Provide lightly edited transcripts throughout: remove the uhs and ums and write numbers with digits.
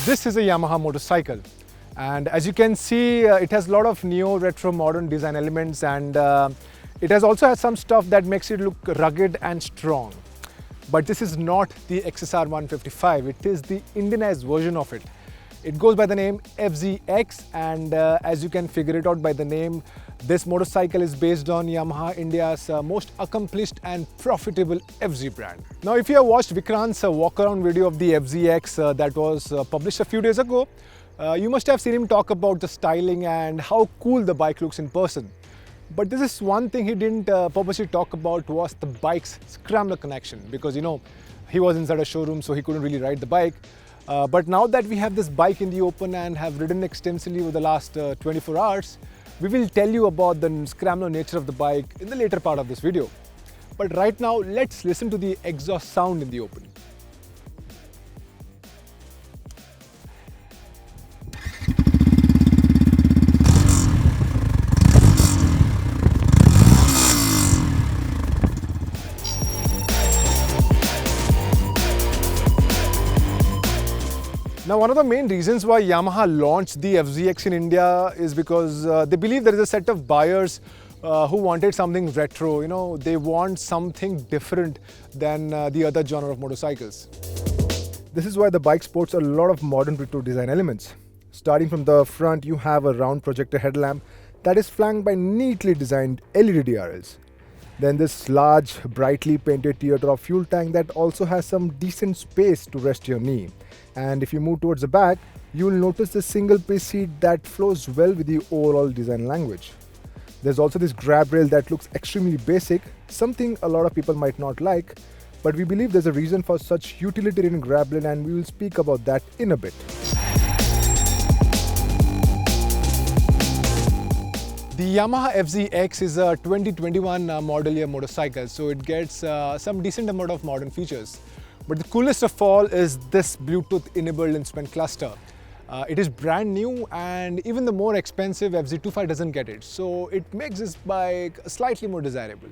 This is a Yamaha motorcycle, and as you can see, it has a lot of neo-retro modern design elements, and it also has some stuff that makes it look rugged and strong. But this is not the XSR 155, it is the Indianized version of it. It goes by the name FZX, and as you can figure it out by the name, this motorcycle is based on Yamaha India's most accomplished and profitable FZ brand. Now, if you have watched Vikrant's walk-around video of the FZX that was published a few days ago, you must have seen him talk about the styling and how cool the bike looks in person. But this is one thing he didn't purposely talk about, was the bike's Scrambler connection, because he was inside a showroom, so he couldn't really ride the bike. But now that we have this bike in the open and have ridden extensively over the last 24 hours, we will tell you about the Scrambler nature of the bike in the later part of this video. But right now, let's listen to the exhaust sound in the open. Now, one of the main reasons why Yamaha launched the FZX in India is because they believe there is a set of buyers who wanted something retro. They want something different than the other genre of motorcycles. This is why the bike sports a lot of modern retro design elements. Starting from the front, you have a round projector headlamp that is flanked by neatly designed LED DRLs. Then this large, brightly painted teardrop fuel tank that also has some decent space to rest your knee. And if you move towards the back, you will notice the single piece seat that flows well with the overall design language. There's also this grab rail that looks extremely basic, something a lot of people might not like, but we believe there's a reason for such utilitarian grab rail, and we will speak about that in a bit. The Yamaha FZX is a 2021 model year motorcycle, so it gets some decent amount of modern features. But the coolest of all is this Bluetooth-enabled instrument cluster. It is brand new, and even the more expensive FZ25 doesn't get it, so it makes this bike slightly more desirable.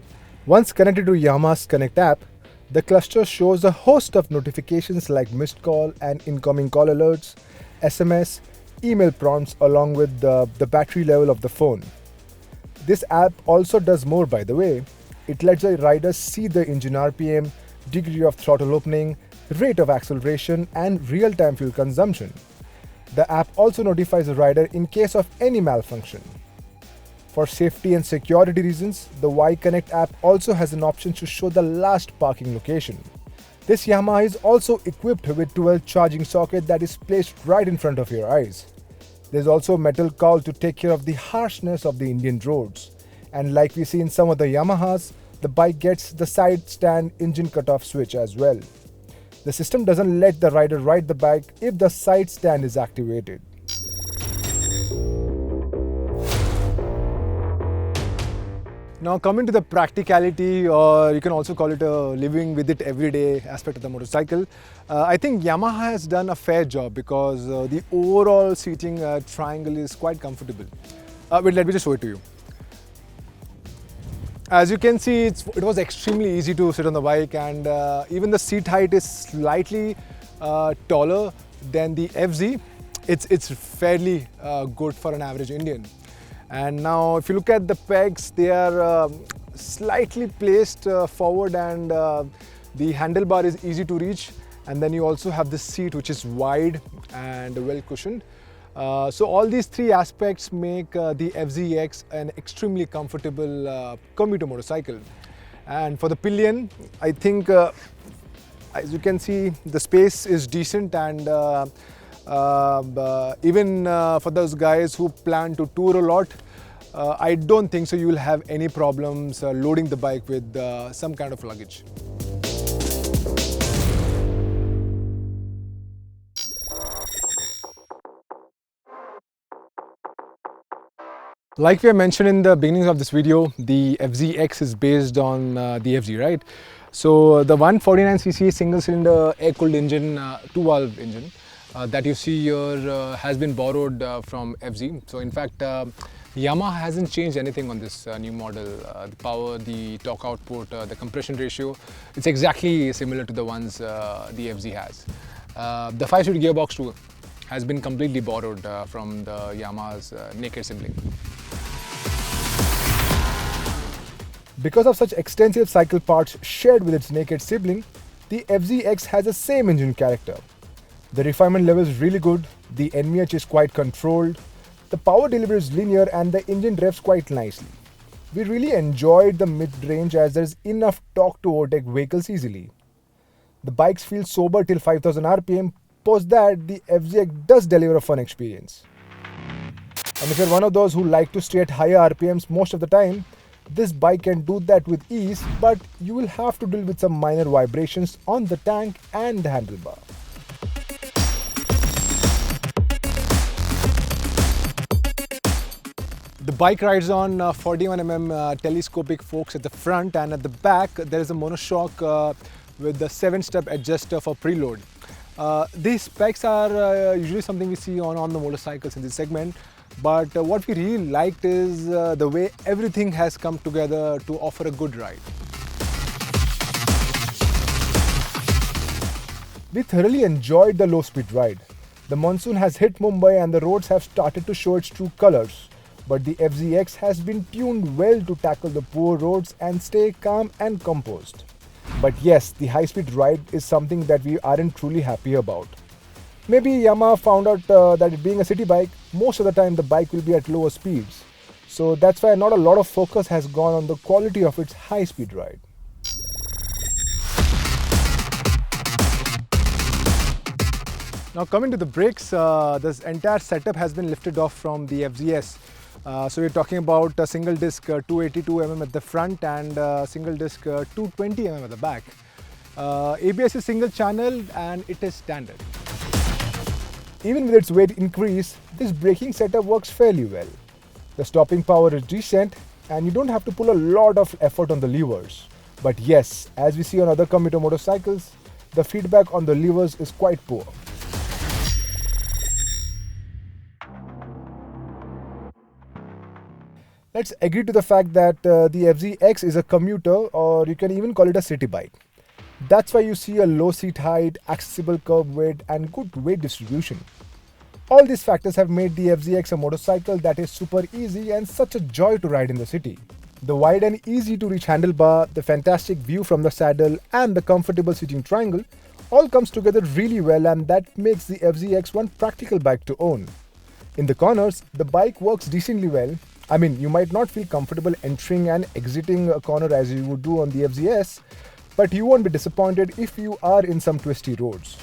Once connected to Yamaha's Connect app, the cluster shows a host of notifications like missed call and incoming call alerts, SMS, email prompts, along with the battery level of the phone. This app also does more, by the way. It lets the rider see the engine RPM, degree of throttle opening, rate of acceleration, and real-time fuel consumption. The app also notifies the rider in case of any malfunction. For safety and security reasons, the Y-Connect app also has an option to show the last parking location. This Yamaha is also equipped with 12 charging socket that is placed right in front of your eyes. There's also a metal cowl to take care of the harshness of the Indian roads. And like we see in some of the Yamahas, the bike gets the side stand engine cutoff switch as well. The system doesn't let the rider ride the bike if the side stand is activated. Now, coming to the practicality, or you can also call it a living with it everyday aspect of the motorcycle, I think Yamaha has done a fair job, because the overall seating triangle is quite comfortable. Wait, let me just show it to you. As you can see, it was extremely easy to sit on the bike, and even the seat height is slightly taller than the FZ. It's fairly good for an average Indian. And now, if you look at the pegs, they are slightly placed forward, and the handlebar is easy to reach. And then you also have this seat, which is wide and well cushioned. So all these three aspects make the FZX an extremely comfortable commuter motorcycle. And for the pillion, I think, as you can see, the space is decent, and even for those guys who plan to tour a lot, I don't think so you will have any problems loading the bike with some kind of luggage. Like we mentioned in the beginning of this video, the FZX is based on the FZ, right? So the 149cc single-cylinder air-cooled engine, two-valve engine that you see here has been borrowed from FZ. So in fact, Yamaha hasn't changed anything on this new model. The power, the torque output, the compression ratio, it's exactly similar to the ones the FZ has. The 5-speed gearbox too has been completely borrowed from the Yamaha's naked sibling. Because of such extensive cycle parts shared with its naked sibling, the FZX has the same engine character. The refinement level is really good, the NVH is quite controlled, the power delivery is linear and the engine revs quite nicely. We really enjoyed the mid-range as there is enough torque to overtake vehicles easily. The bikes feel sober till 5000 RPM, post that the FZX does deliver a fun experience. And if you're one of those who like to stay at higher RPMs most of the time, this bike can do that with ease, but you will have to deal with some minor vibrations on the tank and the handlebar. The bike rides on 41mm telescopic forks at the front, and at the back there is a monoshock with the 7-step adjuster for preload. These specs are usually something we see on the motorcycles in this segment, but what we really liked is the way everything has come together to offer a good ride. We thoroughly enjoyed the low-speed ride. The monsoon has hit Mumbai and the roads have started to show its true colors. But the FZX has been tuned well to tackle the poor roads and stay calm and composed. But yes, the high-speed ride is something that we aren't truly happy about. Maybe Yamaha found out that it being a city bike, most of the time the bike will be at lower speeds. So that's why not a lot of focus has gone on the quality of its high-speed ride. Now coming to the brakes, this entire setup has been lifted off from the FZS. So we're talking about a single disc 282mm at the front and single disc 220mm at the back. ABS is single channel and it is standard. Even with its weight increase, this braking setup works fairly well. The stopping power is decent and you don't have to pull a lot of effort on the levers. But yes, as we see on other commuter motorcycles, the feedback on the levers is quite poor. Let's agree to the fact that the FZX is a commuter, or you can even call it a city bike. That's why you see a low seat height, accessible curb weight and good weight distribution. All these factors have made the FZX a motorcycle that is super easy and such a joy to ride in the city. The wide and easy to reach handlebar, the fantastic view from the saddle and the comfortable seating triangle all comes together really well, and that makes the FZX one practical bike to own. In the corners, the bike works decently well. I mean, you might not feel comfortable entering and exiting a corner as you would do on the FZS, but you won't be disappointed if you are in some twisty roads.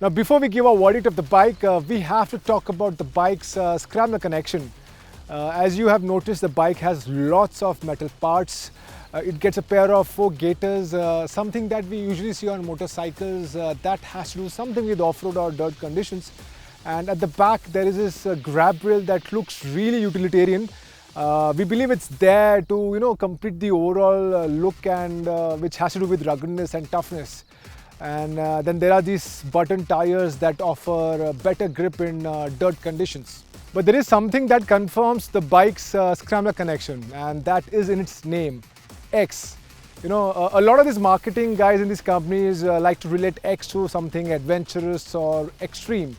Now before we give our verdict of the bike, we have to talk about the bike's Scrambler connection. As you have noticed, the bike has lots of metal parts. It gets a pair of 4 gaiters, something that we usually see on motorcycles that has to do something with off-road or dirt conditions. And at the back there is this grab rail that looks really utilitarian. We believe it's there to complete the overall look, and which has to do with ruggedness and toughness. And then there are these button tires that offer better grip in dirt conditions. But there is something that confirms the bike's Scrambler connection, and that is in its name. X. A lot of these marketing guys in these companies like to relate X to something adventurous or extreme.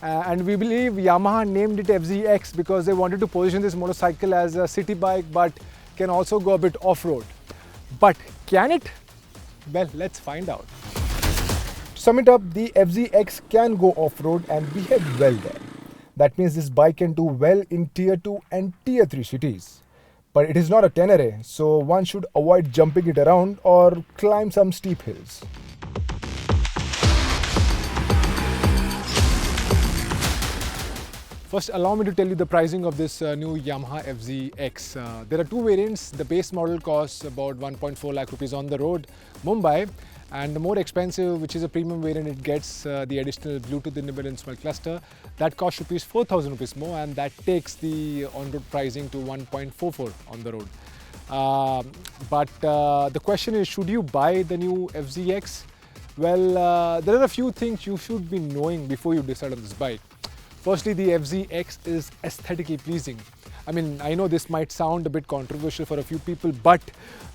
And we believe Yamaha named it FZX because they wanted to position this motorcycle as a city bike but can also go a bit off-road. But can it? Well, let's find out. To sum it up, the FZX can go off-road and behave well there. That means this bike can do well in Tier 2 and Tier 3 cities. But it is not a Tenere, so one should avoid jumping it around or climb some steep hills. First, allow me to tell you the pricing of this new Yamaha FZX. There are 2 variants. The base model costs about 1.4 lakh rupees on the road, Mumbai. And the more expensive, which is a premium variant, it gets the additional Bluetooth enabled instrument cluster. That costs rupees 4,000 rupees more, and that takes the on-road pricing to 1.44 on the road. But the question is, should you buy the new FZX? Well, there are a few things you should be knowing before you decide on this bike. Firstly, the FZX is aesthetically pleasing. I mean, I know this might sound a bit controversial for a few people, but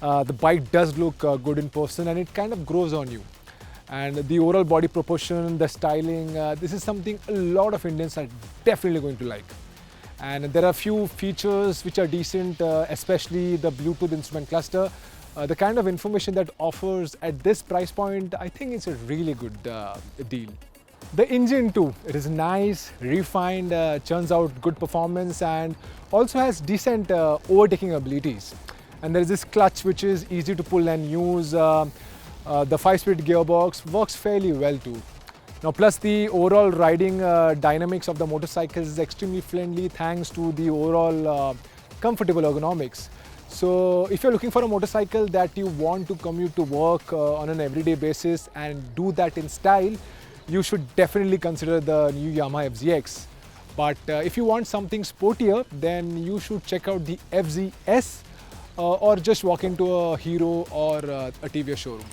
the bike does look good in person and it kind of grows on you. And the overall body proportion, the styling, this is something a lot of Indians are definitely going to like. And there are a few features which are decent, especially the Bluetooth instrument cluster. The kind of information that offers at this price point, I think it's a really good deal. The engine too, it is nice, refined, churns out good performance and also has decent overtaking abilities. And there is this clutch which is easy to pull and use. The 5-speed gearbox works fairly well too. Now plus the overall riding dynamics of the motorcycle is extremely friendly thanks to the overall comfortable ergonomics. So if you're looking for a motorcycle that you want to commute to work on an everyday basis and do that in style, you should definitely consider the new Yamaha FZX. But if you want something sportier, then you should check out the FZS or just walk into a Hero or a TVS showroom.